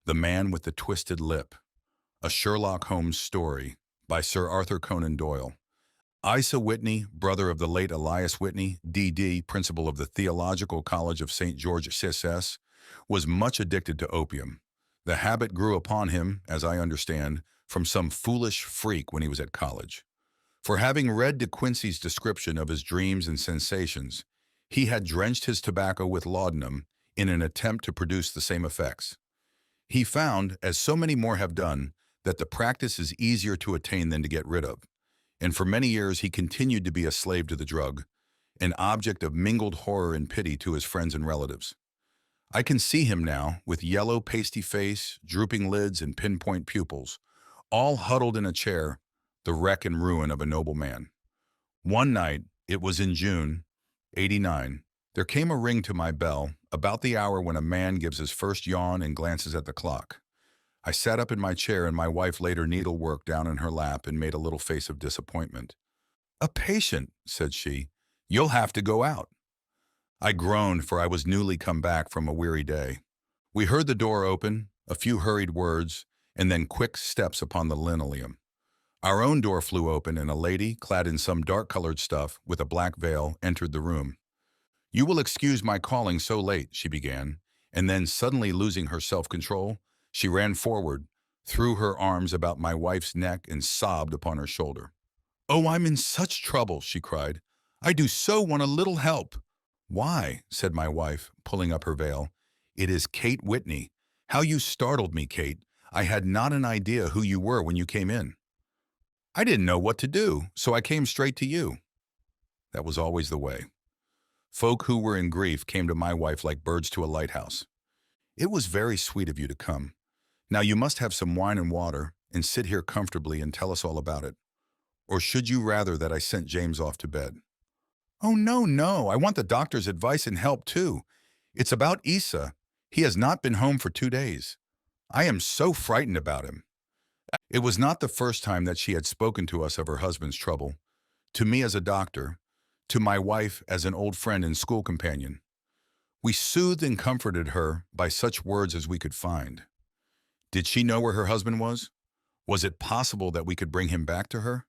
The Man with the Twisted Lip, a Sherlock Holmes story by Sir Arthur Conan Doyle. Isa Whitney, brother of the late Elias Whitney, D.D., principal of the Theological College of St. George, CSS, was much addicted to opium. The habit grew upon him, as I understand, from some foolish freak when he was at college. For having read De Quincey's description of his dreams and sensations, he had drenched his tobacco with laudanum in an attempt to produce the same effects. He found, as so many more have done, that the practice is easier to attain than to get rid of, and for many years he continued to be a slave to the drug, an object of mingled horror and pity to his friends and relatives. I can see him now, with yellow pasty face, drooping lids, and pinpoint pupils, all huddled in a chair, the wreck and ruin of a noble man. One night, it was in June, '89, there came a ring to my bell, about the hour when a man gives his first yawn and glances at the clock. I sat up in my chair and my wife laid her needlework down in her lap and made a little face of disappointment. "A patient," said she. "You'll have to go out." I groaned, for I was newly come back from a weary day. We heard the door open, a few hurried words, and then quick steps upon the linoleum. Our own door flew open and a lady, clad in some dark-colored stuff, with a black veil, entered the room. "You will excuse my calling so late," she began, and then, suddenly losing her self-control, she ran forward, threw her arms about my wife's neck, and sobbed upon her shoulder. "Oh, I'm in such trouble," she cried. "I do so want a little help." "Why?" said my wife, pulling up her veil. "It is Kate Whitney. How you startled me, Kate. I had not an idea who you were when you came in." "I didn't know what to do, so I came straight to you." That was always the way. Folk who were in grief came to my wife like birds to a lighthouse. "It was very sweet of you to come. Now you must have some wine and water, and sit here comfortably and tell us all about it. Or should you rather that I sent James off to bed?" "Oh, no, no, I want the doctor's advice and help too. It's about Isa. He has not been home for 2 days. I am so frightened about him." It was not the first time that she had spoken to us of her husband's trouble, to me as a doctor, to my wife as an old friend and school companion. We soothed and comforted her by such words as we could find. Did she know where her husband was? Was it possible that we could bring him back to her?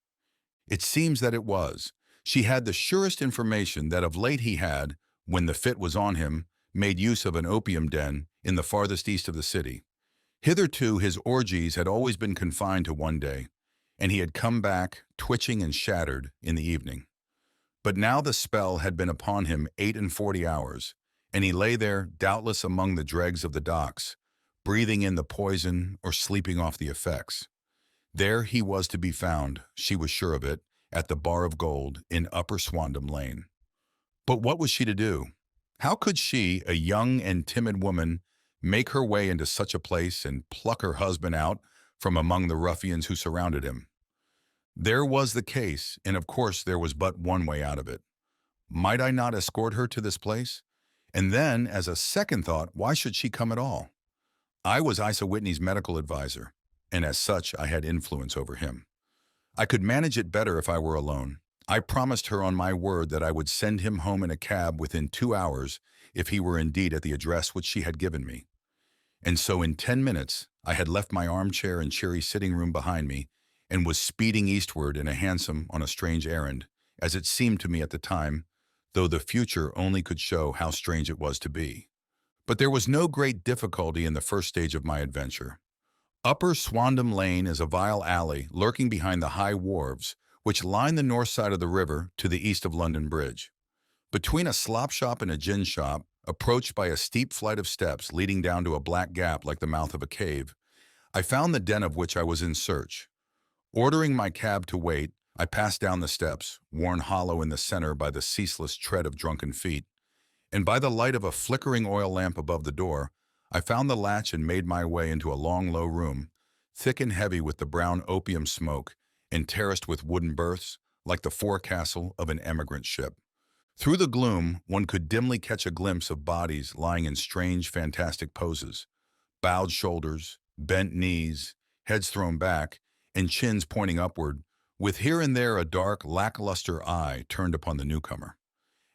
It seems that it was. She had the surest information that of late he had, when the fit was on him, made use of an opium den in the farthest east of the city. Hitherto his orgies had always been confined to one day, and he had come back, twitching and shattered, in the evening. But now the spell had been upon him 48 hours, and he lay there, doubtless among the dregs of the docks, breathing in the poison or sleeping off the effects. There he was to be found, she was sure of it, at the Bar of Gold in Upper Swandam Lane. But what was she to do? How could she, a young and timid woman, make her way into such a place and pluck her husband out from among the ruffians who surrounded him? There was the case, and of course there was but one way out of it. Might I not escort her to this place? And then, as a second thought, why should she come at all? I was Isa Whitney's medical advisor, and as such I had influence over him. I could manage it better if I were alone. I promised her on my word that I would send him home in a cab within 2 hours if he were indeed at the address which she had given me. And so in 10 minutes I had left my armchair and cheery sitting room behind me and was speeding eastward in a hansom on a strange errand, as it seemed to me at the time, though the future only could show how strange it was to be. But there was no great difficulty in the first stage of my adventure. Upper Swandam Lane is a vile alley lurking behind the high wharves which line the north side of the river to the east of London Bridge. Between a slop shop and a gin shop, approached by a steep flight of steps leading down to a black gap like the mouth of a cave, I found the den of which I was in search. Ordering my cab to wait, I passed down the steps, worn hollow in the center by the ceaseless tread of drunken feet, and by the light of a flickering oil lamp above the door, I found the latch and made my way into a long, low room, thick and heavy with the brown opium smoke and terraced with wooden berths, like the forecastle of an emigrant ship. Through the gloom, one could dimly catch a glimpse of bodies lying in strange, fantastic poses, bowed shoulders, bent knees, heads thrown back, and chins pointing upward, with here and there a dark, lackluster eye turned upon the newcomer.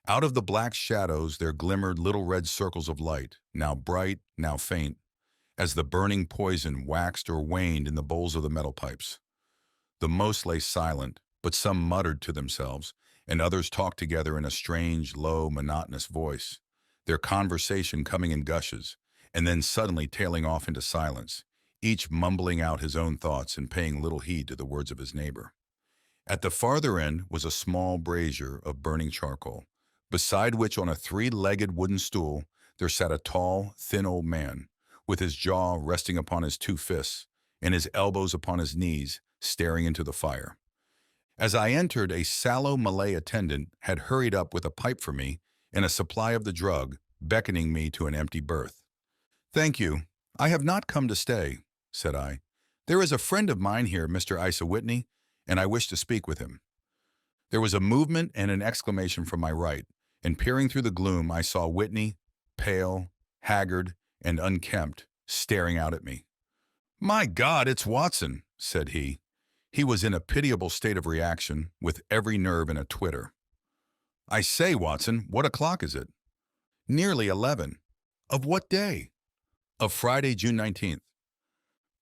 Out of the black shadows there glimmered little red circles of light, now bright, now faint, as the burning poison waxed or waned in the bowls of the metal pipes. The most lay silent, but some muttered to themselves, and others talked together in a strange, low, monotonous voice, their conversation coming in gushes, and then suddenly tailing off into silence, each mumbling out his own thoughts and paying little heed to the words of his neighbor. At the farther end was a small brazier of burning charcoal, beside which on a three-legged wooden stool there sat a tall, thin old man, with his jaw resting upon his two fists and his elbows upon his knees, staring into the fire. As I entered, a sallow Malay attendant had hurried up with a pipe for me and a supply of the drug, beckoning me to an empty berth. "Thank you. I have not come to stay," said I. "There is a friend of mine here, Mr. Isa Whitney, and I wish to speak with him." There was a movement and an exclamation from my right, and peering through the gloom, I saw Whitney, pale, haggard, and unkempt, staring out at me. "My God, it's Watson," said he. He was in a pitiable state of reaction, with every nerve in a twitter. "I say, Watson, what o'clock is it?" "Nearly 11. Of what day?" "Of Friday, June 19th.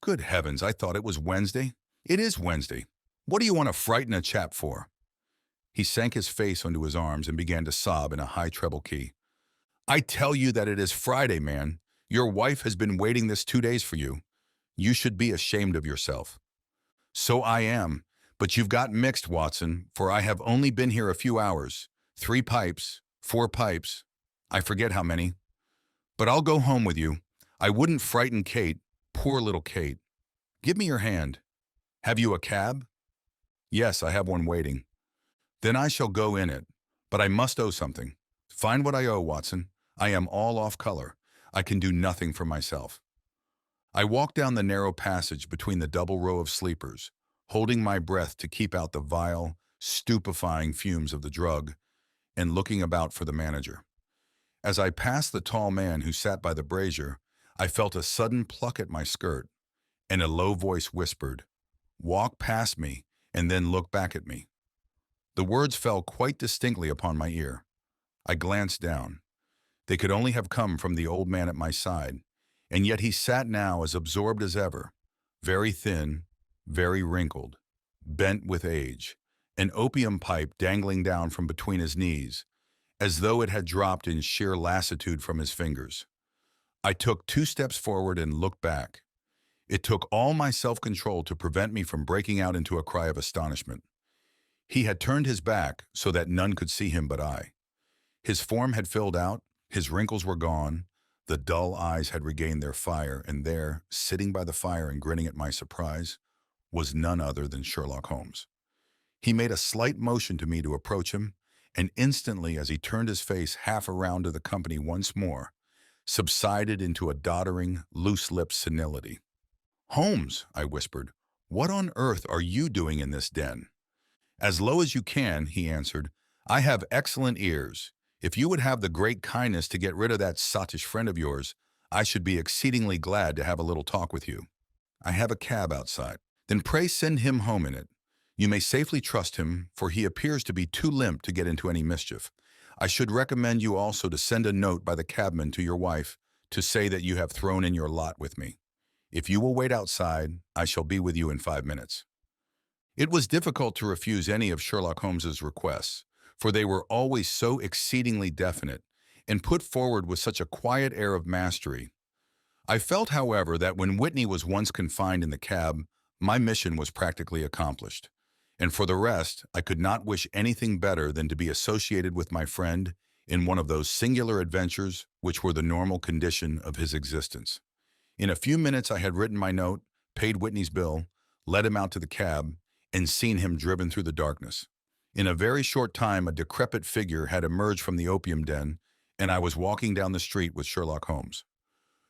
"Good heavens, I thought it was Wednesday." "It is Wednesday. What do you want to frighten a chap for?" He sank his face onto his arms and began to sob in a high treble key. "I tell you that it is Friday, man. Your wife has been waiting this 2 days for you. You should be ashamed of yourself." "So I am, but you've got mixed, Watson, for I have only been here a few hours. 3 pipes, 4 pipes, I forget how many. But I'll go home with you. I wouldn't frighten Kate, poor little Kate. Give me your hand. Have you a cab?" "Yes, I have one waiting." "Then I shall go in it. But I must owe something." "Find what I owe, Watson. I am all off color. I can do nothing for myself." I walked down the narrow passage between the double row of sleepers, holding my breath to keep out the vile, stupefying fumes of the drug, and looking about for the manager. As I passed the tall man who sat by the brazier, I felt a sudden pluck at my skirt, and a low voice whispered, "Walk past me, and then look back at me." The words fell quite distinctly upon my ear. I glanced down. They could only have come from the old man at my side, and yet he sat now as absorbed as ever, very thin, very wrinkled, bent with age, an opium pipe dangling down from between his knees, as though it had dropped in sheer lassitude from his fingers. I took 2 steps forward and looked back. It took all my self-control to prevent me from breaking out into a cry of astonishment. He had turned his back so that none could see him but I. His form had filled out, his wrinkles were gone, the dull eyes had regained their fire, and there, sitting by the fire and grinning at my surprise, was none other than Sherlock Holmes. He made a slight motion to me to approach him, and instantly, as he turned his face half around to the company once more, subsided into a doddering, loose-lipped senility. "Holmes," I whispered, "what on earth are you doing in this den?" "As low as you can," he answered. "I have excellent ears. If you would have the great kindness to get rid of that sottish friend of yours, I should be exceedingly glad to have a little talk with you." "I have a cab outside." "Then pray send him home in it. You may safely trust him, for he appears to be too limp to get into any mischief. I should recommend you also to send a note by the cabman to your wife to say that you have thrown in your lot with me. If you will wait outside, I shall be with you in 5 minutes." It was difficult to refuse any of Sherlock Holmes's requests, for they were always so exceedingly definite and put forward with such a quiet air of mastery. I felt, however, that when Whitney was once confined in the cab, my mission was practically accomplished. And for the rest, I could not wish anything better than to be associated with my friend in one of those singular adventures which were the normal condition of his existence. In a few minutes I had written my note, paid Whitney's bill, led him out to the cab, and seen him driven through the darkness. In a very short time a decrepit figure had emerged from the opium den, and I was walking down the street with Sherlock Holmes.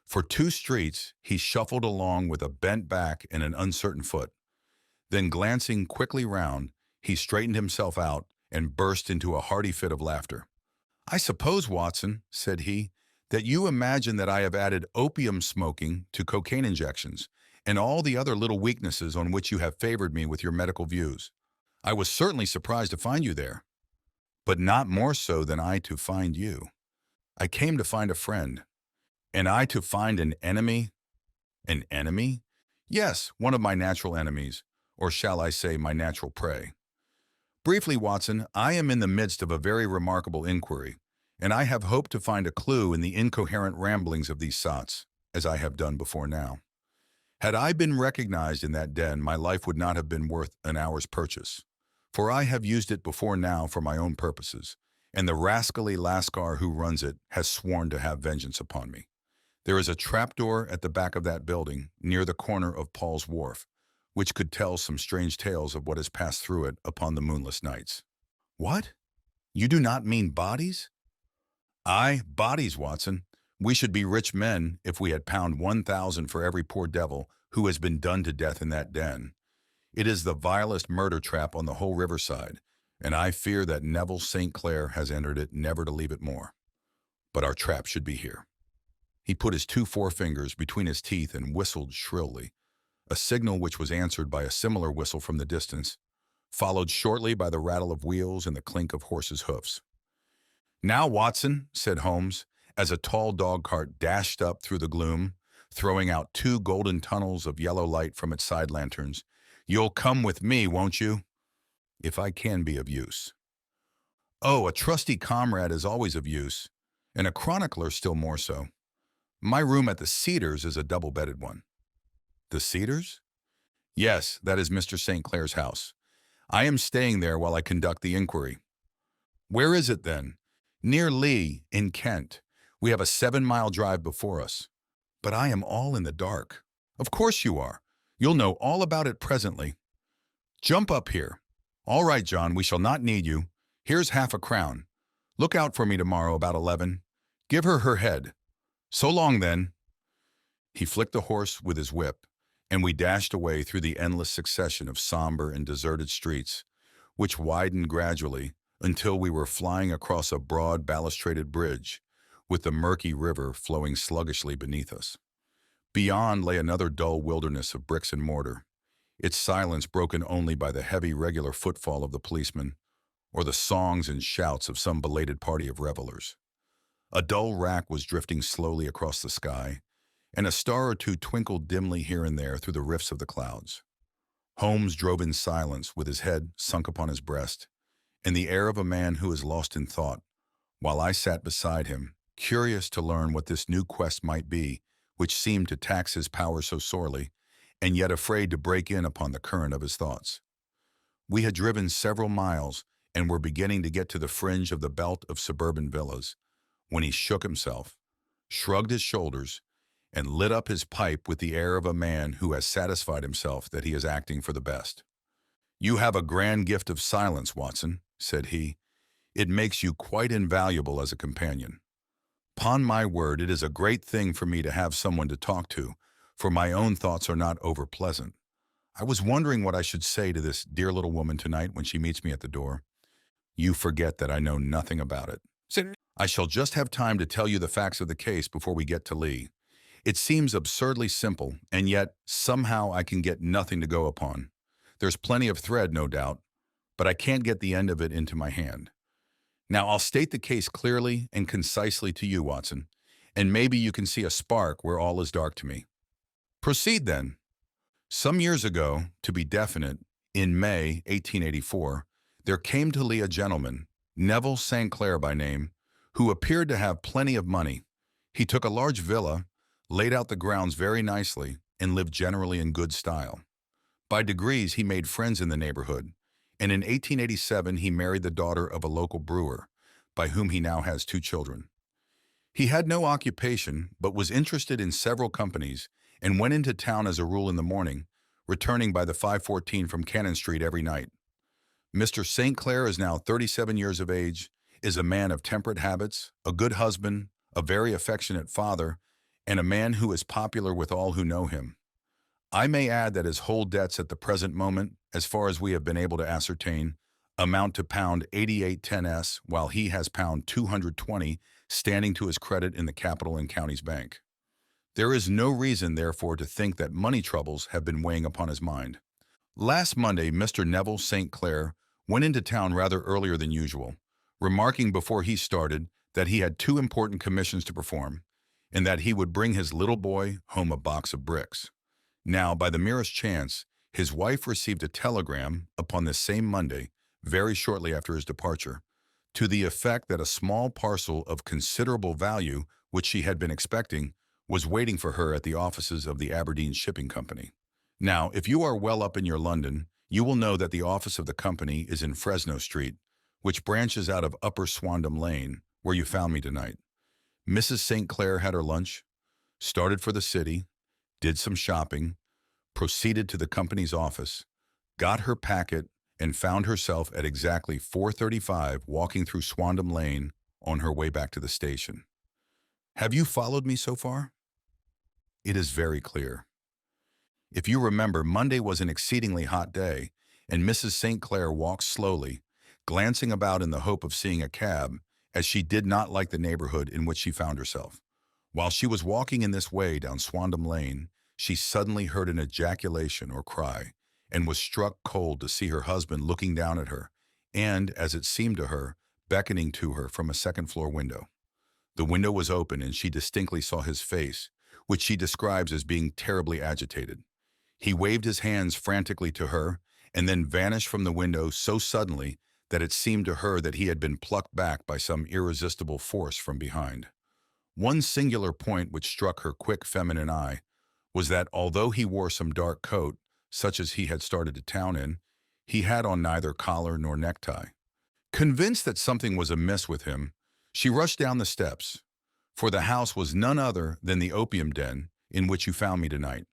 For 2 streets he shuffled along with a bent back and an uncertain foot. Then, glancing quickly round, he straightened himself out and burst into a hearty fit of laughter. "I suppose, Watson," said he, "that you imagine that I have added opium smoking to cocaine injections and all the other little weaknesses on which you have favored me with your medical views. I was certainly surprised to find you there, but not more so than I to find you. I came to find a friend, and I to find an enemy. An enemy? Yes, one of my natural enemies, or shall I say my natural prey. Briefly, Watson, I am in the midst of a very remarkable inquiry, and I have hoped to find a clue in the incoherent ramblings of these sots, as I have done before now. Had I been recognized in that den, my life would not have been worth an hour's purchase, for I have used it before now for my own purposes, and the rascally lascar who runs it has sworn to have vengeance upon me. There is a trapdoor at the back of that building, near the corner of Paul's Wharf, which could tell some strange tales of what has passed through it upon the moonless nights. What? You do not mean bodies? Aye, bodies, Watson. We should be rich men if we had pound 1,000 for every poor devil who has been done to death in that den. It is the vilest murder trap on the whole riverside, and I fear that Neville St. Clair has entered it never to leave it more. But our trap should be here. He put his two forefingers between his teeth and whistled shrilly, a signal which was answered by a similar whistle from the distance, followed shortly by the rattle of wheels and the clink of horses' hoofs. "Now, Watson," said Holmes, as a tall dog-cart dashed up through the gloom, throwing out two golden tunnels of yellow light from its side lanterns, "you'll come with me, won't you?" "If I can be of use." "Oh, a trusty comrade is always of use, and a chronicler still more so. My room at the Cedars is a double-bedded one." "The Cedars?" "Yes, that is Mr. St. Clair's house. I am staying there while I conduct the inquiry." "Where is it, then?" "Near Lee, in Kent. We have a 7-mile drive before us." "But I am all in the dark." "Of course you are. You'll know all about it presently. Jump up here." "All right, John, we shall not need you. Here's half a crown. Look out for me tomorrow about 11. Give her her head. So long, then." He flicked the horse with his whip, and we dashed away through the endless succession of somber and deserted streets, which widened gradually until we were flying across a broad balustraded bridge, with the murky river flowing sluggishly beneath us. Beyond lay another dull wilderness of bricks and mortar, its silence broken only by the heavy regular footfall of the policeman, or the songs and shouts of some belated party of revelers. A dull rack was drifting slowly across the sky, and a star or two twinkled dimly here and there through the rifts of the clouds. Holmes drove in silence with his head sunk upon his breast, and the air of a man who is lost in thought, while I sat beside him, curious to learn what this new quest might be, which seemed to tax his power so sorely, and yet afraid to break in upon the current of his thoughts. We had driven several miles, and were beginning to get to the fringe of the belt of suburban villas, when he shook himself, shrugged his shoulders, and lit up his pipe with the air of a man who has satisfied himself that he is acting for the best. "You have a grand gift of silence, Watson," said he. "It makes you quite invaluable as a companion. 'Pon my word, it is a great thing for me to have someone to talk to, for my own thoughts are not over-pleasant. I was wondering what I should say to this dear little woman tonight when she meets me at the door. You forget that I know nothing about it. I shall just have time to tell you the facts of the case before we get to Lee. It seems absurdly simple, and yet somehow I can get nothing to go upon. There's plenty of thread, no doubt, but I can't get the end of it into my hand. Now I'll state the case clearly and concisely to you, Watson, and maybe you can see a spark where all is dark to me." "Proceed, then." "Some years ago, to be definite, in May 1884, there came to Lee a gentleman, Neville St. Clair by name, who appeared to have plenty of money. He took a large villa, laid out the grounds very nicely, and lived generally in good style. By degrees he made friends in the neighborhood, and in 1887 he married the daughter of a local brewer, by whom he now has 2 children. He had no occupation, but was interested in several companies, and went into town as a rule in the morning, returning by the 5:14 from Cannon Street every night. Mr. St. Clair is now 37 years of age, is a man of temperate habits, a good husband, a very affectionate father, and a man who is popular with all who know him. I may add that his whole debts at the present moment, as far as we have been able to ascertain, amount to pound 8810s, while he has pound 220 standing to his credit in the Capital and Counties Bank. There is no reason, therefore, to think that money troubles have been weighing upon his mind. Last Monday, Mr. Neville St. Clair went into town rather earlier than usual, remarking before he started that he had 2 important commissions to perform, and that he would bring his little boy home a box of bricks. Now, by the merest chance, his wife received a telegram upon this same Monday, very shortly after his departure, to the effect that a small parcel of considerable value, which she had been expecting, was waiting for her at the offices of the Aberdeen Shipping Company. Now, if you are well up in your London, you will know that the office of the company is in Fresno Street, which branches out of Upper Swandam Lane, where you found me tonight. Mrs. St. Clair had her lunch, started for the city, did some shopping, proceeded to the company's office, got her packet, and found herself at exactly 4:35 walking through Swandam Lane on her way back to the station. Have you followed me so far? It is very clear. If you remember, Monday was an exceedingly hot day, and Mrs. St. Clair walked slowly, glancing about in the hope of seeing a cab, as she did not like the neighborhood in which she found herself. While she was walking in this way down Swandam Lane, she suddenly heard an ejaculation or cry, and was struck cold to see her husband looking down at her, and, as it seemed to her, beckoning to her from a second-floor window. The window was open, and she distinctly saw his face, which she describes as being terribly agitated. He waved his hands frantically to her, and then vanished from the window so suddenly that it seemed to her that he had been plucked back by some irresistible force from behind. One singular point which struck her quick feminine eye was that although he wore some dark coat, such as he had started to town in, he had on neither collar nor necktie. Convinced that something was amiss with him, she rushed down the steps, for the house was none other than the opium den in which you found me tonight,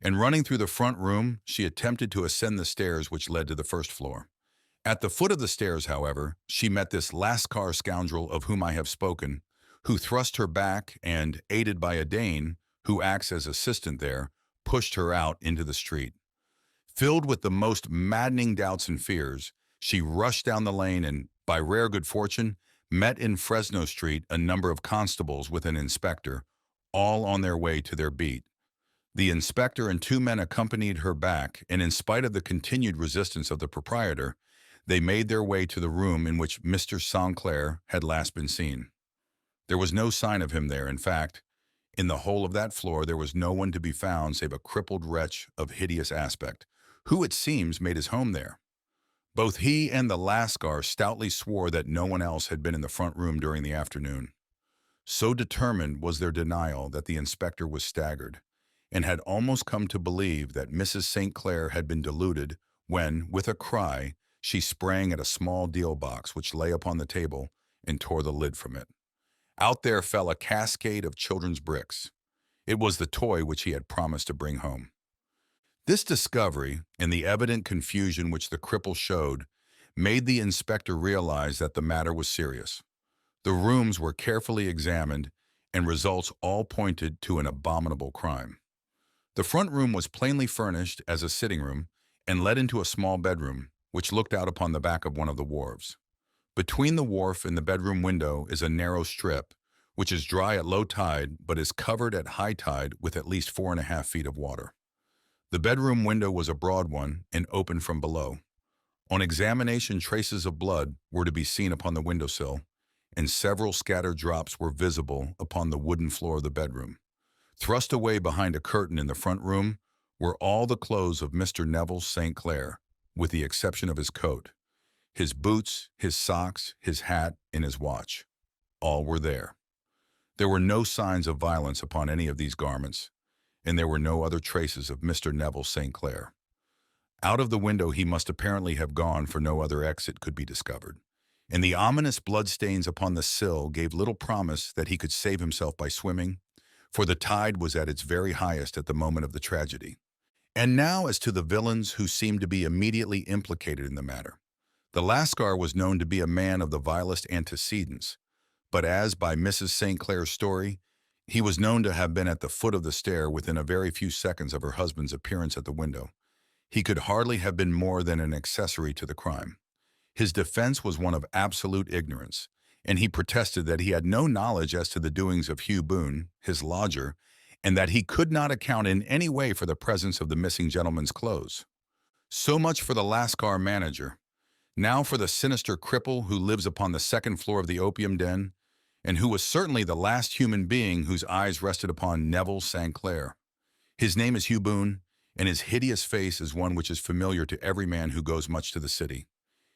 and running through the front room, she attempted to ascend the stairs which led to the first floor. At the foot of the stairs, however, she met this Lascar scoundrel of whom I have spoken, who thrust her back and, aided by a Dane, who acts as assistant there, pushed her out into the street. Filled with the most maddening doubts and fears, she rushed down the lane and, by rare good fortune, met in Fresno Street a number of constables with an inspector, all on their way to their beat. The inspector and two men accompanied her back, and in spite of the continued resistance of the proprietor, they made their way to the room in which Mr. St. Clair had last been seen. There was no sign of him there. In fact, in the whole of that floor there was no one to be found save a crippled wretch of hideous aspect, who, it seems, made his home there. Both he and the Lascar stoutly swore that no one else had been in the front room during the afternoon. So determined was their denial that the inspector was staggered, and had almost come to believe that Mrs. St. Clair had been deluded when, with a cry, she sprang at a small deal box which lay upon the table and tore the lid from it. Out there fell a cascade of children's bricks. It was the toy which he had promised to bring home. This discovery, and the evident confusion which the cripple showed, made the inspector realize that the matter was serious. The rooms were carefully examined, and results all pointed to an abominable crime. The front room was plainly furnished as a sitting room and led into a small bedroom, which looked out upon the back of one of the wharves. Between the wharf and the bedroom window is a narrow strip, which is dry at low tide but is covered at high tide with at least 4.5 feet of water. The bedroom window was a broad one and open from below. On examination, traces of blood were to be seen upon the windowsill, and several scattered drops were visible upon the wooden floor of the bedroom. Thrust away behind a curtain in the front room were all the clothes of Mr. Neville St. Clair, with the exception of his coat, his boots, his socks, his hat, and his watch. All were there. There were no signs of violence upon any of these garments, and there were no other traces of Mr. Neville St. Clair. Out of the window he must apparently have gone, for no other exit could be discovered, and the ominous bloodstains upon the sill gave little promise that he could save himself by swimming, for the tide was at its very highest at the moment of the tragedy. And now as to the villains who seemed to be immediately implicated in the matter. The Lascar was known to be a man of the vilest antecedents, but as, by Mrs. St. Clair's story, he was known to have been at the foot of the stair within a very few seconds of her husband's appearance at the window, he could hardly have been more than an accessory to the crime. His defense was one of absolute ignorance, and he protested that he had no knowledge as to the doings of Hugh Boone, his lodger, and that he could not account in any way for the presence of the missing gentleman's clothes. So much for the Lascar manager. Now for the sinister cripple who lives upon the second floor of the opium den, and who was certainly the last human being whose eyes rested upon Neville St. Clair. His name is Hugh Boone, and his hideous face is one which is familiar to every man who goes much to the city.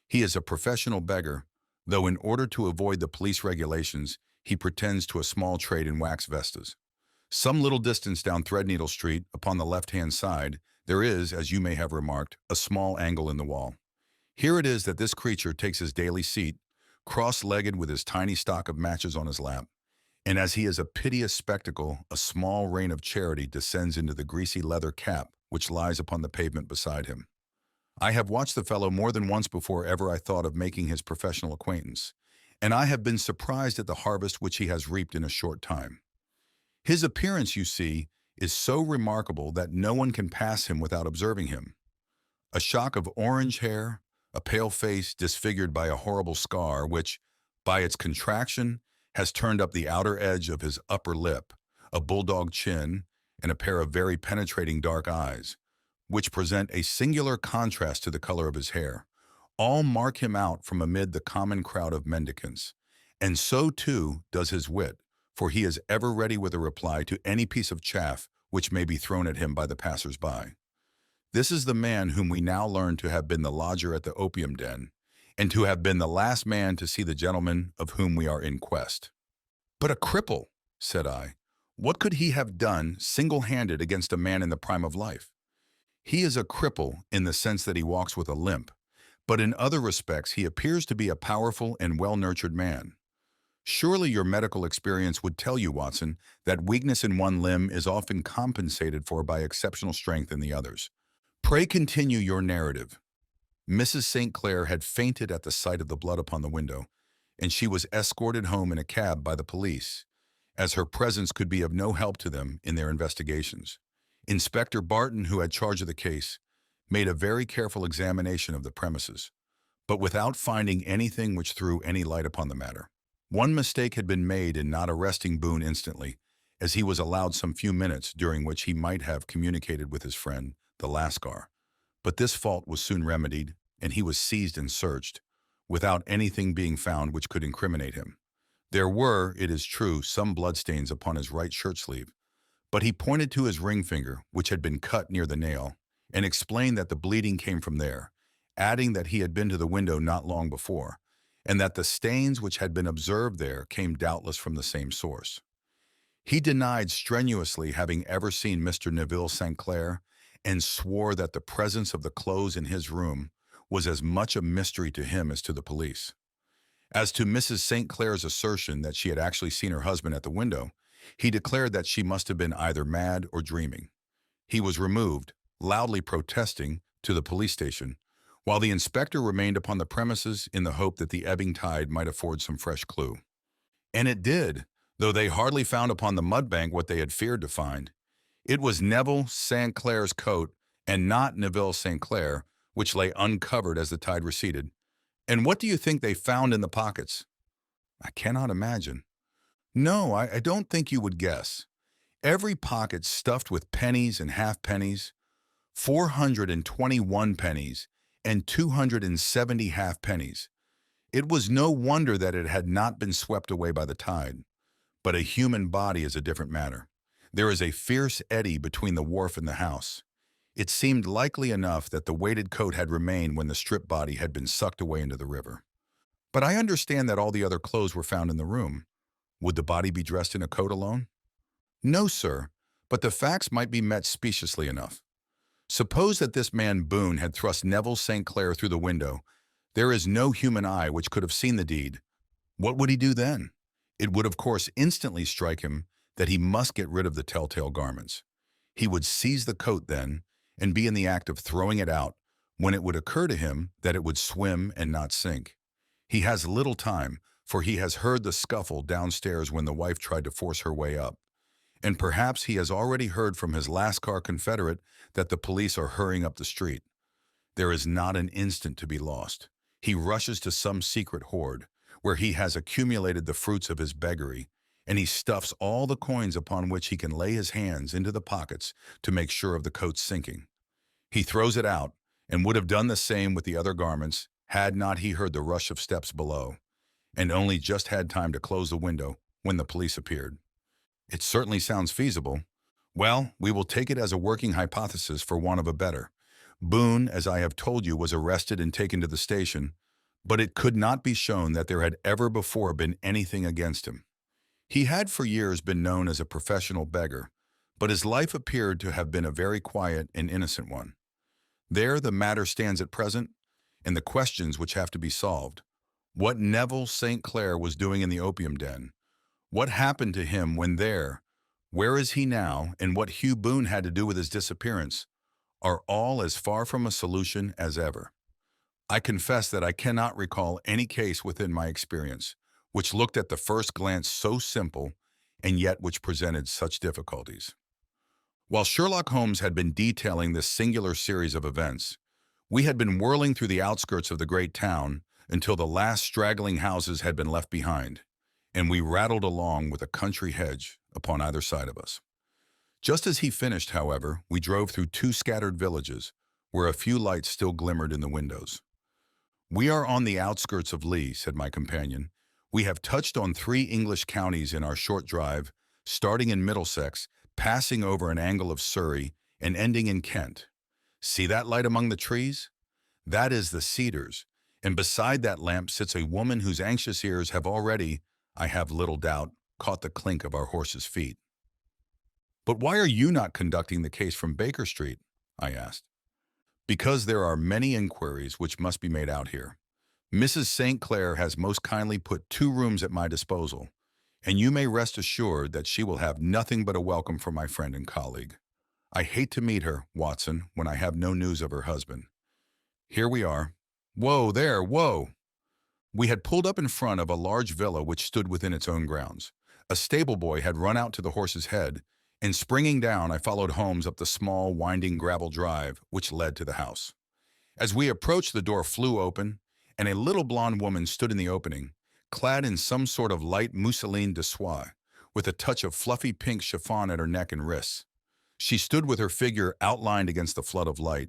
He is a professional beggar, though in order to avoid the police regulations, he pretends to a small trade in wax vestas. Some little distance down Threadneedle Street, upon the left-hand side, there is, as you may have remarked, a small angle in the wall. Here it is that this creature takes his daily seat, cross-legged with his tiny stock of matches on his lap. And as he is a piteous spectacle, a small rain of charity descends into the greasy leather cap which lies upon the pavement beside him. I have watched the fellow more than once before ever I thought of making his professional acquaintance, and I have been surprised at the harvest which he has reaped in a short time. His appearance, you see, is so remarkable that no one can pass him without observing him. A shock of orange hair, a pale face disfigured by a horrible scar which, by its contraction, has turned up the outer edge of his upper lip, a bulldog chin, and a pair of very penetrating dark eyes, which present a singular contrast to the color of his hair, all mark him out from amid the common crowd of mendicants. And so, too, does his wit, for he is ever ready with a reply to any piece of chaff which may be thrown at him by the passers-by. This is the man whom we now learn to have been the lodger at the opium den, and to have been the last man to see the gentleman of whom we are in quest. "But a cripple," said I. "What could he have done single-handed against a man in the prime of life?" "He is a cripple in the sense that he walks with a limp, but in other respects he appears to be a powerful and well-nurtured man. Surely your medical experience would tell you, Watson, that weakness in one limb is often compensated for by exceptional strength in the others. Pray continue your narrative." Mrs. St. Clair had fainted at the sight of the blood upon the window, and she was escorted home in a cab by the police, as her presence could be of no help to them in their investigations. Inspector Barton, who had charge of the case, made a very careful examination of the premises, but without finding anything which threw any light upon the matter. One mistake had been made in not arresting Boone instantly, as he was allowed some few minutes during which he might have communicated with his friend, the Lascar. But this fault was soon remedied, and he was seized and searched, without anything being found which could incriminate him. There were, it is true, some bloodstains upon his right shirt sleeve, but he pointed to his ring finger, which had been cut near the nail, and explained that the bleeding came from there, adding that he had been to the window not long before, and that the stains which had been observed there came doubtless from the same source. He denied strenuously having ever seen Mr. Neville St. Clair, and swore that the presence of the clothes in his room was as much a mystery to him as to the police. As to Mrs. St. Clair's assertion that she had actually seen her husband at the window, he declared that she must have been either mad or dreaming. He was removed, loudly protesting, to the police station, while the inspector remained upon the premises in the hope that the ebbing tide might afford some fresh clue. And it did, though they hardly found upon the mudbank what they had feared to find. It was Neville St. Clair's coat, and not Neville St. Clair, which lay uncovered as the tide receded. And what do you think they found in the pockets? I cannot imagine. No, I don't think you would guess. Every pocket stuffed with pennies and halfpennies, 421 pennies, and 270 halfpennies. It was no wonder that it had not been swept away by the tide. But a human body is a different matter. There is a fierce eddy between the wharf and the house. It seemed likely enough that the weighted coat had remained when the stripped body had been sucked away into the river. But I understand that all the other clothes were found in the room. Would the body be dressed in a coat alone? No, sir, but the facts might be met speciously enough. Suppose that this man Boone had thrust Neville St. Clair through the window. There is no human eye which could have seen the deed. What would he do then? It would, of course, instantly strike him that he must get rid of the telltale garments. He would seize the coat then, and be in the act of throwing it out, when it would occur to him that it would swim and not sink. He has little time, for he has heard the scuffle downstairs when the wife tried to force her way up. And perhaps he has already heard from his Lascar confederate that the police are hurrying up the street. There is not an instant to be lost. He rushes to some secret hoard, where he has accumulated the fruits of his beggary, and he stuffs all the coins upon which he can lay his hands into the pockets to make sure of the coat's sinking. He throws it out, and would have done the same with the other garments, had not he heard the rush of steps below. and only just had time to close the window when the police appeared. It certainly sounds feasible. Well, we will take it as a working hypothesis for want of a better. Boone, as I have told you, was arrested and taken to the station, but it could not be shown that there had ever before been anything against him. He had for years been known as a professional beggar, but his life appeared to have been a very quiet and innocent one. There the matter stands at present, and the questions which have to be solved. What Neville St. Clair was doing in the opium den? What happened to him when there? Where is he now? And what Hugh Boone had to do with his disappearance are all as far from a solution as ever. I confess that I cannot recall any case within my experience which looked at the first glance so simple and yet which presented such difficulties. While Sherlock Holmes had been detailing this singular series of events, we had been whirling through the outskirts of the great town until the last straggling houses had been left behind, and we rattled along with a country hedge upon either side of us. Just as he finished, however, we drove through two scattered villages, where a few lights still glimmered in the windows. "We are on the outskirts of Lee," said my companion. "We have touched on 3 English counties in our short drive, starting in Middlesex, passing over an angle of Surrey, and ending in Kent. See that light among the trees? That is the Cedars, and beside that lamp sits a woman whose anxious ears have already, I have little doubt, caught the clink of our horses' feet." "But why are you not conducting the case from Baker Street?" I asked. "Because there are many inquiries which must be made out here. Mrs. St. Clair has most kindly put 2 rooms at my disposal, and you may rest assured that she will have nothing but a welcome from my friend and colleague. I hate to meet her, Watson, when I have no news of her husband. Here we are. Whoa there, whoa!" We had pulled up in front of a large villa which stood within its own grounds. A stable boy had run out to the horse's head, and springing down, I followed Holmes up the small, winding gravel drive which led to the house. As we approached, the door flew open, and a little blonde woman stood in the opening, clad in some sort of light mousseline de soie, with a touch of fluffy pink chiffon at her neck and wrists. She stood with her figure outlined against the flood of light,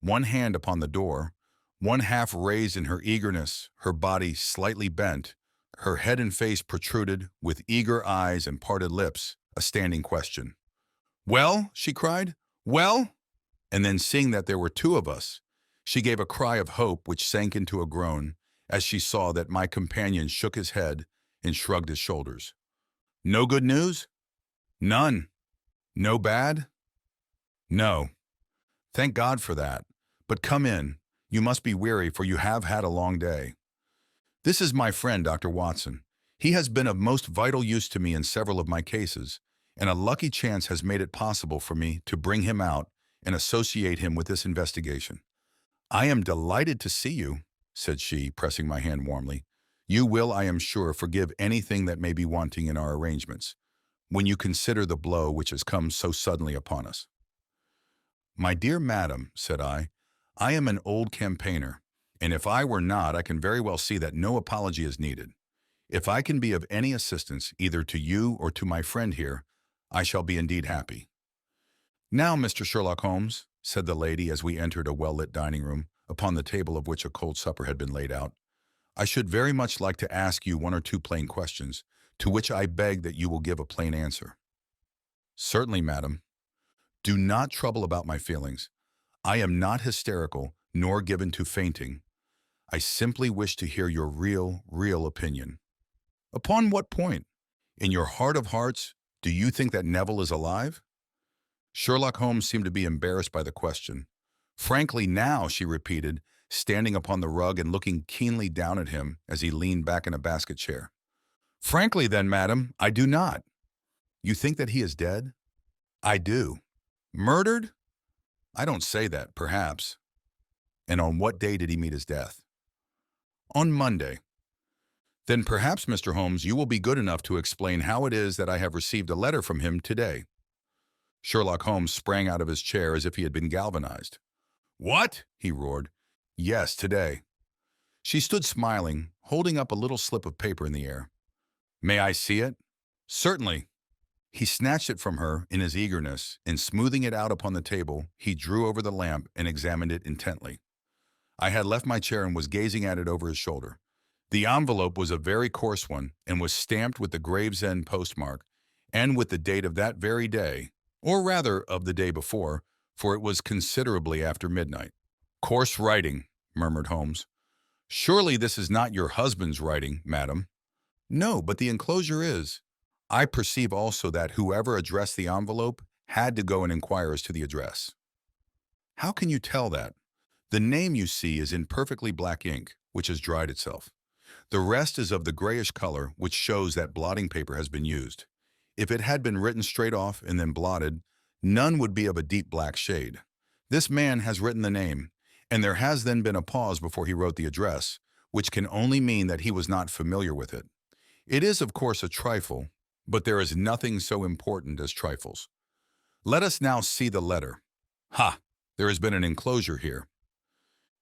one hand upon the door, one half raised in her eagerness, her body slightly bent, her head and face protruded, with eager eyes and parted lips, a standing question. "Well?" she cried. "Well?" And then, seeing that there were 2 of us, she gave a cry of hope which sank into a groan as she saw that my companion shook his head and shrugged his shoulders. "No good news?" "None." "No bad?" "No." "Thank God for that. But come in. You must be weary, for you have had a long day. This is my friend, Dr. Watson. He has been of most vital use to me in several of my cases, and a lucky chance has made it possible for me to bring him out and associate him with this investigation." "I am delighted to see you," said she, pressing my hand warmly. "You will, I am sure, forgive anything that may be wanting in our arrangements, when you consider the blow which has come so suddenly upon us." "My dear madam," said I am an old campaigner, and if I were not, I can very well see that no apology is needed. If I can be of any assistance, either to you or to my friend here, I shall be indeed happy." "Now, Mr. Sherlock Holmes," said the lady as we entered a well-lit dining room, upon the table of which a cold supper had been laid out, "I should very much like to ask you 1 or 2 plain questions, to which I beg that you will give a plain answer." "Certainly, madam." "Do not trouble about my feelings. I am not hysterical, nor given to fainting. I simply wish to hear your real opinion." "Upon what point? In your heart of hearts, do you think that Neville is alive?" Sherlock Holmes seemed to be embarrassed by the question. "Frankly now," she repeated, standing upon the rug and looking keenly down at him as he leaned back in a basket chair. "Frankly then, madam, I do not." "You think that he is dead?" "I do." "Murdered?" "I don't say that, perhaps." "And on what day did he meet his death?" "On Monday." "Then perhaps, Mr. Holmes, you will be good enough to explain how it is that I have received a letter from him today." Sherlock Holmes sprang out of his chair as if he had been galvanized. "What?" he roared. "Yes, today." She stood smiling, holding up a little slip of paper in the air. "May I see it?" "Certainly." He snatched it from her in his eagerness, and smoothing it out upon the table, he drew over the lamp and examined it intently. I had left my chair and was gazing at it over his shoulder. The envelope was a very coarse one and was stamped with the Gravesend postmark and with the date of that very day, or rather of the day before, for it was considerably after midnight. "Coarse writing," murmured Holmes. "Surely this is not your husband's writing, madam." "No, but the enclosure is. I perceive also that whoever addressed the envelope had to go and inquire as to the address." "How can you tell that?" "The name you see is in perfectly black ink, which has dried itself. The rest is of the grayish color, which shows that blotting paper has been used. If it had been written straight off and then blotted, none would be of a deep black shade. This man has written the name, and there has then been a pause before he wrote the address, which can only mean that he was not familiar with it. It is, of course, a trifle, but there is nothing so important as trifles. Let us now see the letter. Ha! There has been an enclosure here.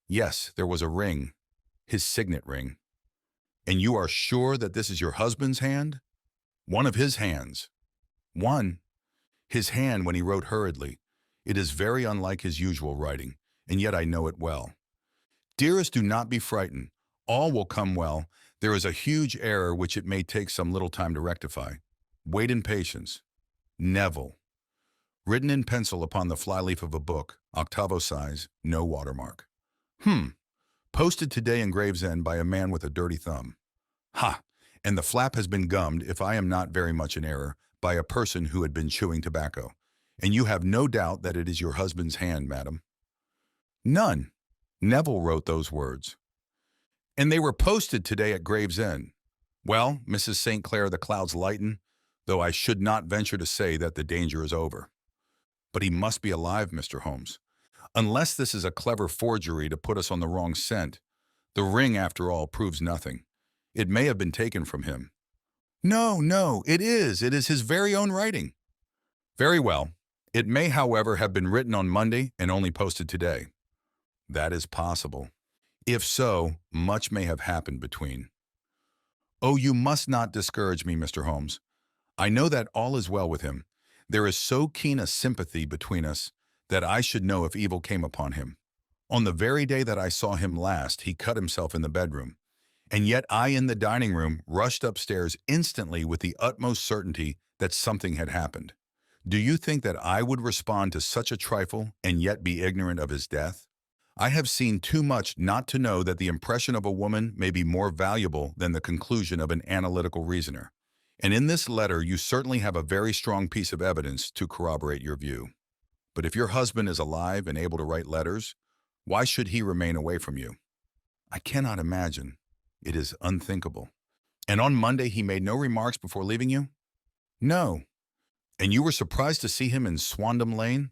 Yes, there was a ring, his signet ring. And you are sure that this is your husband's hand?" "One of his hands." "One? His hand when he wrote hurriedly. It is very unlike his usual writing, and yet I know it well." "Dearest, do not be frightened. All will come well. There is a huge error which it may take some little time to rectify. Wait in patience. Neville. Written in pencil upon the flyleaf of a book, octavo size, no watermark. Posted today in Gravesend by a man with a dirty thumb. Ha! And the flap has been gummed, if I am not very much in error, by a person who had been chewing tobacco. And you have no doubt that it is your husband's hand, madam?" "None. Neville wrote those words." "And they were posted today at Gravesend. Well, Mrs. St. Clair, the clouds lighten, though I should not venture to say that the danger is over." "But he must be alive, Mr. Holmes. Unless this is a clever forgery to put us on the wrong scent. The ring, after all, proves nothing. It may have been taken from him." "No, no, it is. It is his very own writing." "Very well. It may, however, have been written on Monday and only posted today." "That is possible. If so, much may have happened between." "Oh, you must not discourage me, Mr. Holmes. I know that all is well with him. There is so keen a sympathy between us that I should know if evil came upon him. On the very day that I saw him last, he cut himself in the bedroom. And yet I, in the dining room, rushed upstairs instantly with the utmost certainty that something had happened. Do you think that I would respond to such a trifle and yet be ignorant of his death? I have seen too much not to know that the impression of a woman may be more valuable than the conclusion of an analytical reasoner. And in this letter you certainly have a very strong piece of evidence to corroborate your view. But if your husband is alive and able to write letters, why should he remain away from you?" "I cannot imagine. It is unthinkable." "And on Monday he made no remarks before leaving you?" "No." "And you were surprised to see him in Swandam Lane?"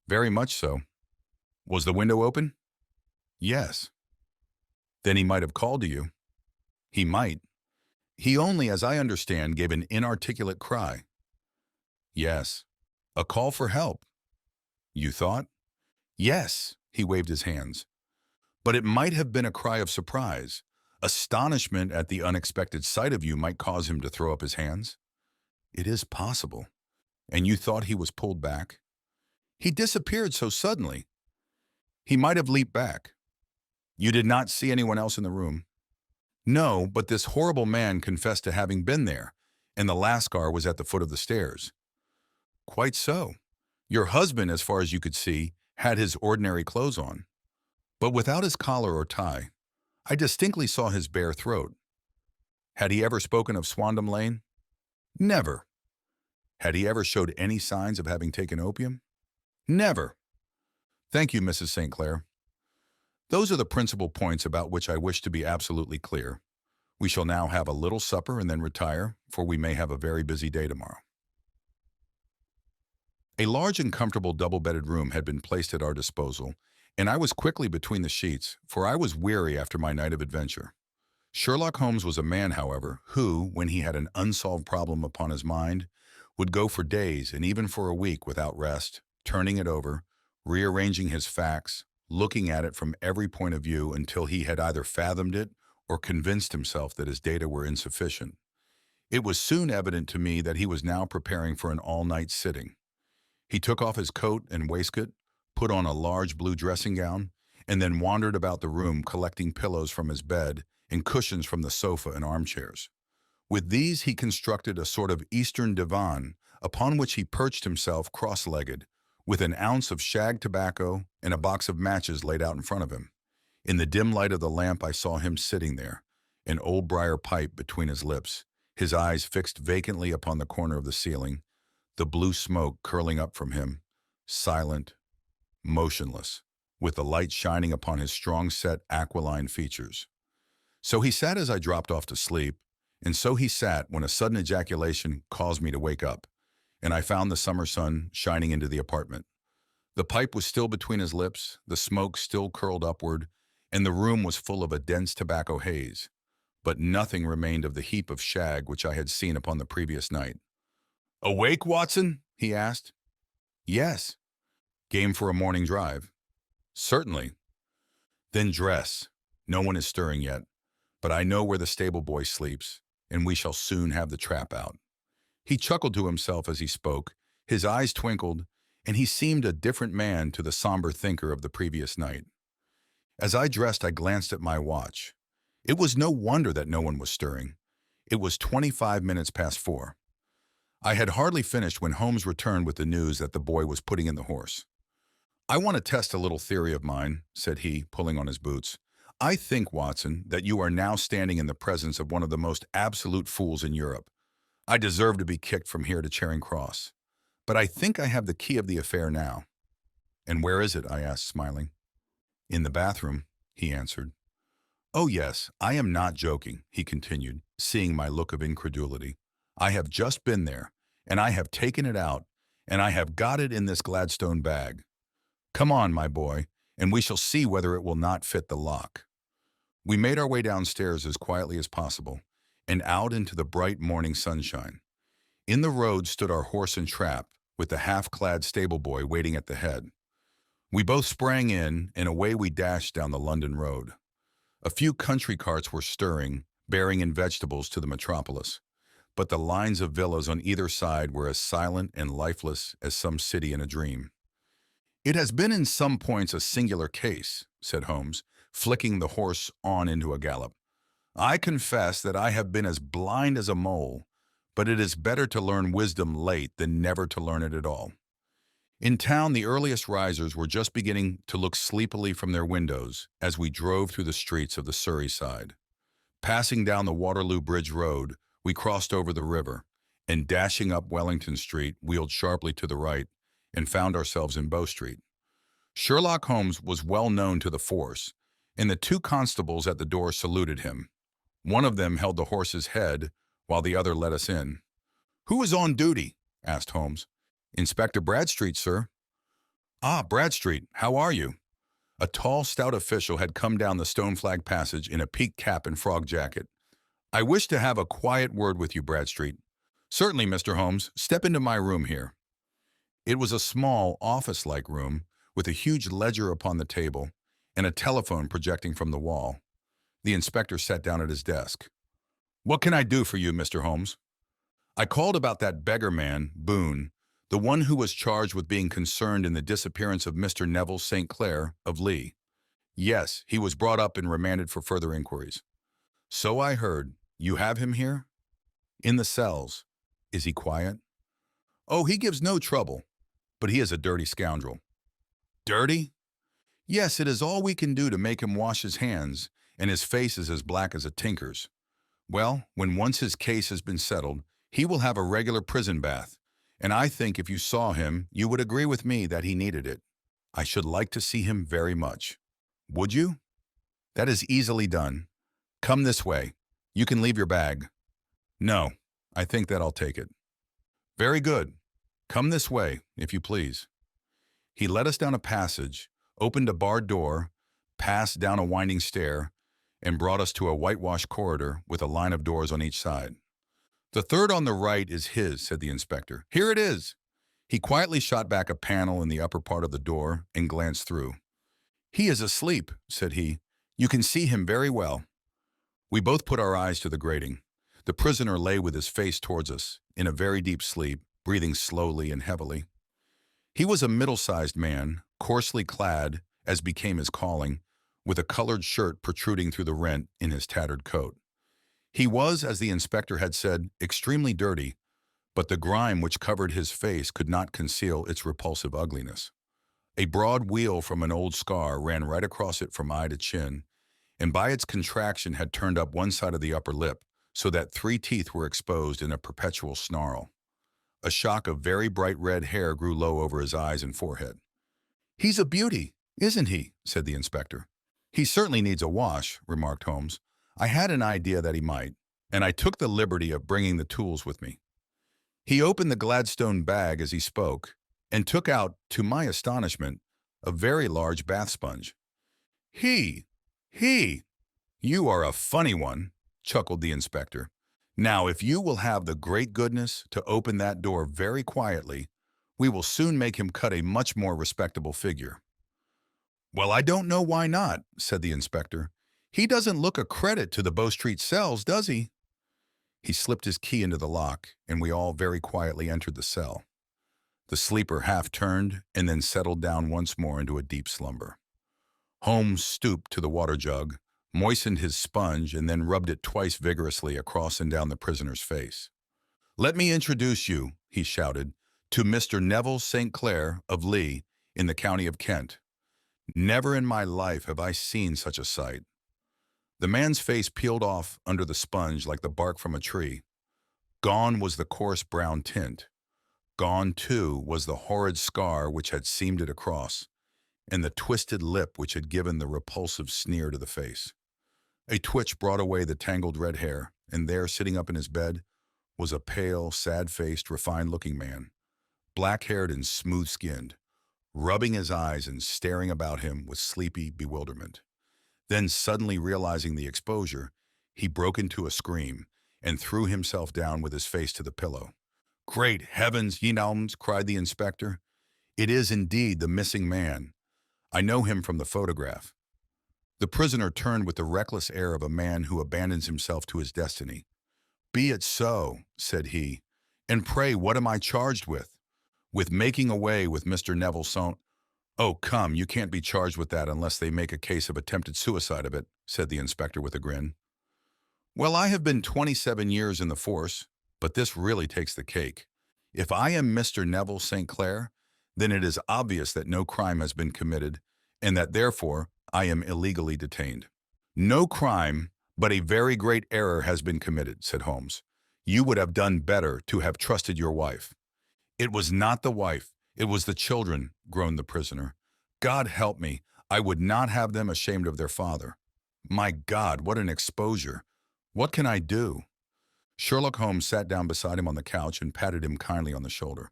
"Very much so." "Was the window open?" "Yes." "Then he might have called to you." "He might." "He only, as I understand, gave an inarticulate cry." "Yes." "A call for help." "You thought?" "Yes." He waved his hands. "But it might have been a cry of surprise. Astonishment at the unexpected sight of you might cause him to throw up his hands." "It is possible." "And you thought he was pulled back?" "He disappeared so suddenly." "He might have leaped back." "You did not see anyone else in the room?" "No, but this horrible man confessed to having been there, and the Lascar was at the foot of the stairs." "Quite so. Your husband, as far as you could see, had his ordinary clothes on, but without his collar or tie. I distinctly saw his bare throat." "Had he ever spoken of Swandam Lane?" "Never." "Had he ever showed any signs of having taken opium?" "Never." "Thank you, Mrs. St. Clair. Those are the principal points about which I wish to be absolutely clear. We shall now have a little supper and then retire, for we may have a very busy day tomorrow." A large and comfortable double-bedded room had been placed at our disposal, and I was quickly between the sheets, for I was weary after my night of adventure. Sherlock Holmes was a man, however, who, when he had an unsolved problem upon his mind, would go for days and even for a week without rest, turning it over, rearranging his facts, looking at it from every point of view until he had either fathomed it or convinced himself that his data were insufficient. It was soon evident to me that he was now preparing for an all-night sitting. He took off his coat and waistcoat, put on a large blue dressing gown, and then wandered about the room collecting pillows from his bed and cushions from the sofa and armchairs. With these he constructed a sort of Eastern divan upon which he perched himself cross-legged, with an ounce of shag tobacco and a box of matches laid out in front of him. In the dim light of the lamp I saw him sitting there, an old briar pipe between his lips, his eyes fixed vacantly upon the corner of the ceiling, the blue smoke curling up from him, silent, motionless, with the light shining upon his strong-set aquiline features. So he sat as I dropped off to sleep, and so he sat when a sudden ejaculation caused me to wake up, and I found the summer sun shining into the apartment. The pipe was still between his lips, the smoke still curled upward, and the room was full of a dense tobacco haze. But nothing remained of the heap of shag which I had seen upon the previous night. "Awake, Watson?" he asked. "Yes." "Game for a morning drive?" "Certainly." "Then dress. No one is stirring yet, but I know where the stable boy sleeps, and we shall soon have the trap out." He chuckled to himself as he spoke, his eyes twinkled, and he seemed a different man to the somber thinker of the previous night. As I dressed, I glanced at my watch. It was no wonder that no one was stirring. It was 25 minutes past 4. I had hardly finished when Holmes returned with the news that the boy was putting in the horse. "I want to test a little theory of mine," said he, pulling on his boots. "I think, Watson, that you are now standing in the presence of one of the most absolute fools in Europe. I deserve to be kicked from here to Charing Cross. But I think I have the key of the affair now." "And where is it?" I asked, smiling. "In the bathroom," he answered. "Oh yes, I am not joking," he continued, seeing my look of incredulity. "I have just been there, and I have taken it out, and I have got it in this Gladstone bag. Come on, my boy, and we shall see whether it will not fit the lock." We made our way downstairs as quietly as possible, and out into the bright morning sunshine. In the road stood our horse and trap, with the half-clad stable boy waiting at the head. We both sprang in, and away we dashed down the London road. A few country carts were stirring, bearing in vegetables to the metropolis, but the lines of villas on either side were as silent and lifeless as some city in a dream. "It has been in some points a singular case," said Holmes, flicking the horse on into a gallop. "I confess that I have been as blind as a mole, but it is better to learn wisdom late than never to learn it at all." In town, the earliest risers were just beginning to look sleepily from their windows as we drove through the streets of the Surrey side. Passing down the Waterloo Bridge Road, we crossed over the river, and dashing up Wellington Street, wheeled sharply to the right, and found ourselves in Bow Street. Sherlock Holmes was well known to the force, and the two constables at the door saluted him. One of them held the horse's head, while the other let us in. "Who is on duty?" asked Holmes. "Inspector Bradstreet, sir." "Ah, Bradstreet, how are you?" A tall, stout official had come down the stone-flagged passage in a peaked cap and frog jacket. "I wish to have a quiet word with you, Bradstreet." "Certainly, Mr. Holmes. Step into my room here." It was a small, office-like room, with a huge ledger upon the table, and a telephone projecting from the wall. The inspector sat down at his desk. "What can I do for you, Mr. Holmes?" "I called about that beggar man, Boone, the one who was charged with being concerned in the disappearance of Mr. Neville St. Clair of Lee." "Yes, he was brought up and remanded for further inquiries." "So I heard. You have him here?" "In the cells." "Is he quiet?" "Oh, he gives no trouble, but he is a dirty scoundrel." "Dirty?" "Yes, it is all we can do to make him wash his hands, and his face is as black as a tinker's. Well, when once his case has been settled, he will have a regular prison bath, and I think if you saw him, you would agree with me that he needed it." "I should like to see him very much." "Would you?" "That is easily done. Come this way. You can leave your bag." "No, I think that I'll take it." "Very good. Come this way, if you please." He led us down a passage, opened a barred door, passed down a winding stair, and brought us to a whitewashed corridor with a line of doors on each side. "The third on the right is his," said the inspector. "Here it is." He quietly shot back a panel in the upper part of the door and glanced through. "He is asleep," said he. "You can see him very well." We both put our eyes to the grating. The prisoner lay with his face towards us, in a very deep sleep, breathing slowly and heavily. He was a middle-sized man, coarsely clad, as became his calling, with a colored shirt protruding through the rent in his tattered coat. He was, as the inspector had said, extremely dirty, but the grime which covered his face could not conceal its repulsive ugliness. A broad wheal from an old scar ran right across it from eye to chin, and by its contraction had turned up one side of the upper lip, so that 3 teeth were exposed in a perpetual snarl. A shock of very bright red hair grew low over his eyes and forehead. "He's a beauty, isn't he?" said the inspector. "He certainly needs a wash," remarked Holmes. "I had an idea that he might, and I took the liberty of bringing the tools with me." He opened the Gladstone bag as he spoke, and took out, to my astonishment, a very large bath sponge. He, you are a funny one," chuckled the inspector. "Now, if you will have the great goodness to open that door very quietly, we will soon make him cut a much more respectable figure." "Well, I don't know why not," said the inspector. "He doesn't look a credit to the Bow Street cells, does he?" He slipped his key into the lock, and we all very quietly entered the cell. The sleeper half turned and then settled down once more into a deep slumber. Holmes stooped to the water jug, moistened his sponge, and then rubbed it twice vigorously across and down the prisoner's face. "Let me introduce you," he shouted, "to Mr. Neville St. Clair of Lee in the county of Kent. Never in my life have I seen such a sight." The man's face peeled off under the sponge like the bark from a tree. Gone was the coarse brown tint. Gone, too, was the horrid scar which had seamed it across, and the twisted lip which had given the repulsive sneer to the face. A twitch brought away the tangled red hair, and there, sitting up in his bed, was a pale, sad-faced, refined-looking man, black-haired and smooth-skinned, rubbing his eyes and staring about him with sleepy bewilderment. Then, suddenly realizing the exposure, he broke into a scream and threw himself down with his face to the pillow. "Great heavens, ye Holmes!" cried the inspector. "It is indeed the missing man. I know him from the photograph." The prisoner turned with the reckless air of a man who abandons himself to his destiny. "Be it so," said he. "And pray, what am I charged with?" "With making away with Mr. Neville St. "Oh, come, you can't be charged with that unless they make a case of attempted suicide of it," said the inspector with a grin. "Well, I have been 27 years in the force, but this really takes the cake. If I am Mr. Neville St. Clair, then it is obvious that no crime has been committed, and that therefore I am illegally detained." "No crime, but a very great error has been committed," said Holmes. "You would have done better to have trusted your wife." "It was not the wife, it was the children," groaned the prisoner. "God help me, I would not have them ashamed of their father. My God, what an exposure! What can I do?" Sherlock Holmes sat down beside him on the couch and patted him kindly on the shoulder.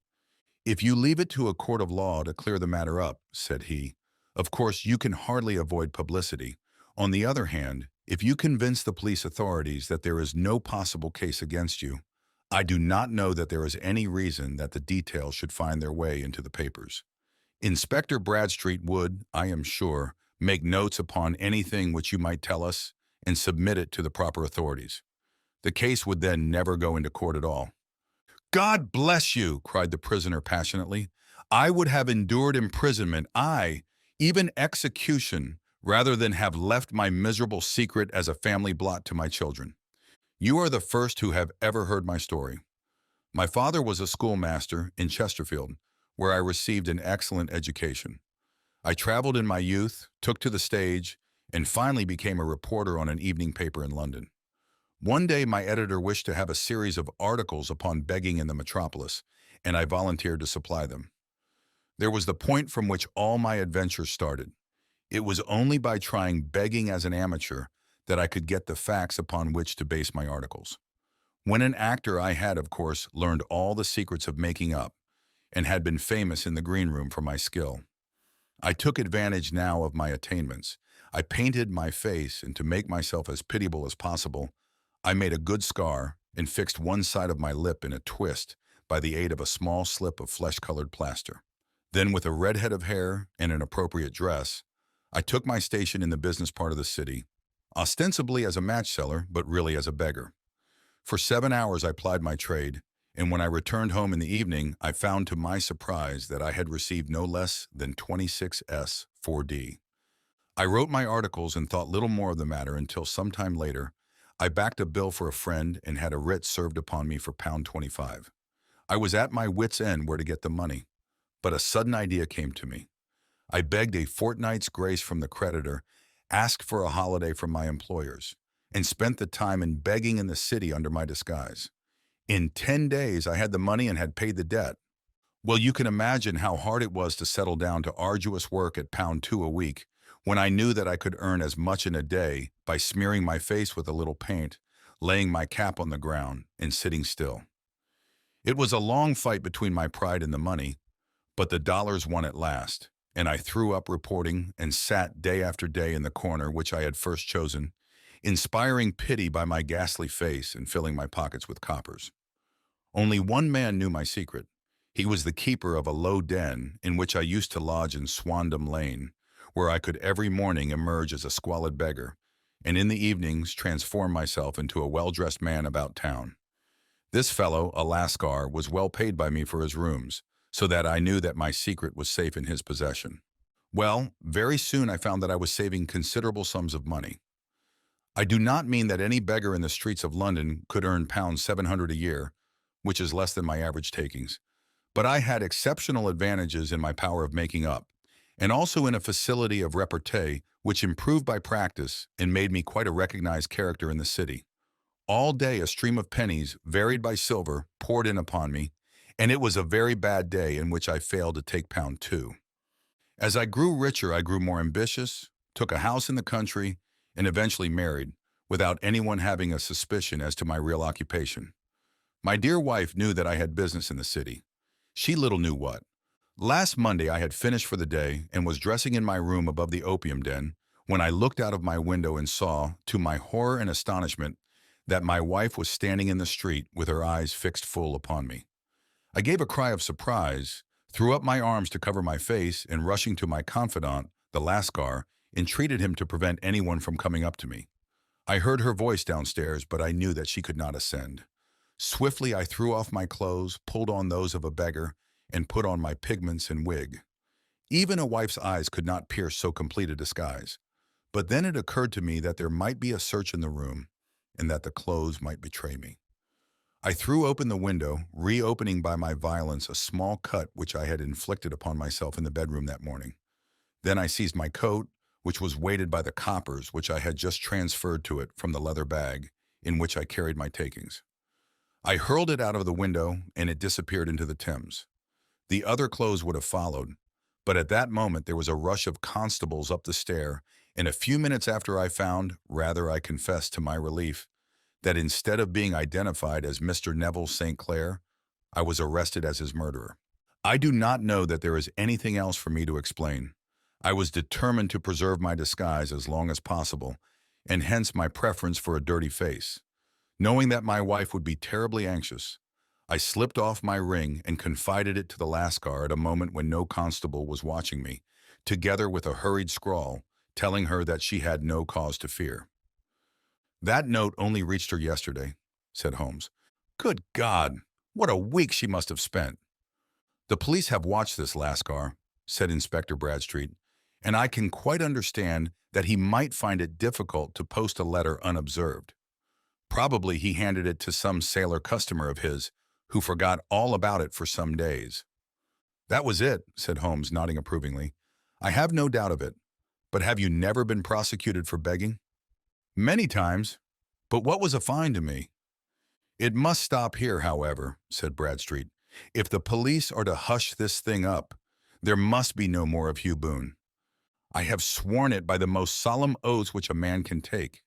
"If you leave it to a court of law to clear the matter up," said he, "of course you can hardly avoid publicity. On the other hand, if you convince the police authorities that there is no possible case against you, I do not know that there is any reason that the details should find their way into the papers. Inspector Bradstreet would, I am sure, make notes upon anything which you might tell us and submit it to the proper authorities. The case would then never go into court at all." "God bless you!" cried the prisoner passionately. "I would have endured imprisonment, aye, even execution, rather than have left my miserable secret as a family blot to my children. You are the first who have ever heard my story. My father was a schoolmaster in Chesterfield, where I received an excellent education. I traveled in my youth, took to the stage, and finally became a reporter on an evening paper in London. One day my editor wished to have a series of articles upon begging in the metropolis, and I volunteered to supply them. There was the point from which all my adventures started. It was only by trying begging as an amateur that I could get the facts upon which to base my articles. When an actor, I had, of course, learned all the secrets of making up, and had been famous in the green room for my skill. I took advantage now of my attainments. I painted my face, and to make myself as pitiable as possible, I made a good scar and fixed one side of my lip in a twist by the aid of a small slip of flesh-colored plaster. Then, with a red head of hair and an appropriate dress, I took my station in the business part of the city, ostensibly as a match seller, but really as a beggar. For 7 hours I plied my trade, and when I returned home in the evening, I found to my surprise that I had received no less than 26s 4d. I wrote my articles and thought little more of the matter until sometime later, I backed a bill for a friend and had a writ served upon me for £25. I was at my wit's end where to get the money, but a sudden idea came to me. I begged a fortnight's grace from the creditor, asked for a holiday from my employers, and spent the time in begging in the city under my disguise. In 10 days, I had the money and had paid the debt. Well, you can imagine how hard it was to settle down to arduous work at £2 a week when I knew that I could earn as much in a day by smearing my face with a little paint, laying my cap on the ground, and sitting still. It was a long fight between my pride and the money, but the dollars won at last, and I threw up reporting and sat day after day in the corner which I had first chosen, inspiring pity by my ghastly face and filling my pockets with coppers. Only one man knew my secret. He was the keeper of a low den in which I used to lodge in Swandam Lane, where I could every morning emerge as a squalid beggar, and in the evenings transform myself into a well-dressed man about town. This fellow, a Lascar, was well paid by me for his rooms, so that I knew that my secret was safe in his possession. Well, very soon I found that I was saving considerable sums of money. I do not mean that any beggar in the streets of London could earn £700 a year, which is less than my average takings. But I had exceptional advantages in my power of making up, and also in a facility of repartee which improved by practice and made me quite a recognized character in the city. All day a stream of pennies, varied by silver, poured in upon me, and it was a very bad day in which I failed to take £2. As I grew richer, I grew more ambitious, took a house in the country, and eventually married, without anyone having a suspicion as to my real occupation. My dear wife knew that I had business in the city. She little knew what. Last Monday I had finished for the day and was dressing in my room above the opium den when I looked out of my window and saw, to my horror and astonishment, that my wife was standing in the street with her eyes fixed full upon me. I gave a cry of surprise, threw up my arms to cover my face, and rushing to my confidant, the Lascar, entreated him to prevent anyone from coming up to me. I heard her voice downstairs, but I knew that she could not ascend. Swiftly I threw off my clothes, pulled on those of a beggar, and put on my pigments and wig. Even a wife's eyes could not pierce so complete a disguise. But then it occurred to me that there might be a search in the room, and that the clothes might betray me. I threw open the window, reopening by my violence a small cut which I had inflicted upon myself in the bedroom that morning. Then I seized my coat, which was weighted by the coppers which I had just transferred to it from the leather bag in which I carried my takings. I hurled it out of the window, and it disappeared into the Thames. The other clothes would have followed, but at that moment there was a rush of constables up the stair, and a few minutes after I found, rather I confess to my relief, that instead of being identified as Mr. Neville St. Clair, I was arrested as his murderer. I do not know that there is anything else for me to explain. I was determined to preserve my disguise as long as possible, and hence my preference for a dirty face. Knowing that my wife would be terribly anxious, I slipped off my ring and confided it to the Lascar at a moment when no constable was watching me, together with a hurried scrawl, telling her that she had no cause to fear. "That note only reached her yesterday," said Holmes. "Good God, what a week she must have spent." "The police have watched this Lascar," said Inspector Bradstreet, "and I can quite understand that he might find it difficult to post a letter unobserved. Probably he handed it to some sailor customer of his, who forgot all about it for some days." "That was it," said Holmes, nodding approvingly. "I have no doubt of it. But have you never been prosecuted for begging?" "Many times. But what was a fine to me?" "It must stop here, however," said Bradstreet. "If the police are to hush this thing up, there must be no more of Hugh Boone. I have sworn it by the most solemn oaths which a man can take.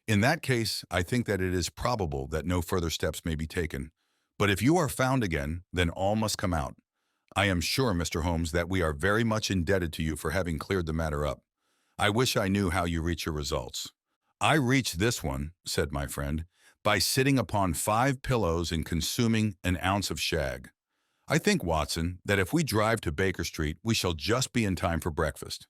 In that case, I think that it is probable that no further steps may be taken. But if you are found again, then all must come out. I am sure, Mr. Holmes, that we are very much indebted to you for having cleared the matter up. I wish I knew how you reach your results." "I reached this one," said my friend, "by sitting upon 5 pillows and consuming an ounce of shag. I think, Watson, that if we drive to Baker Street, we shall just be in time for breakfast."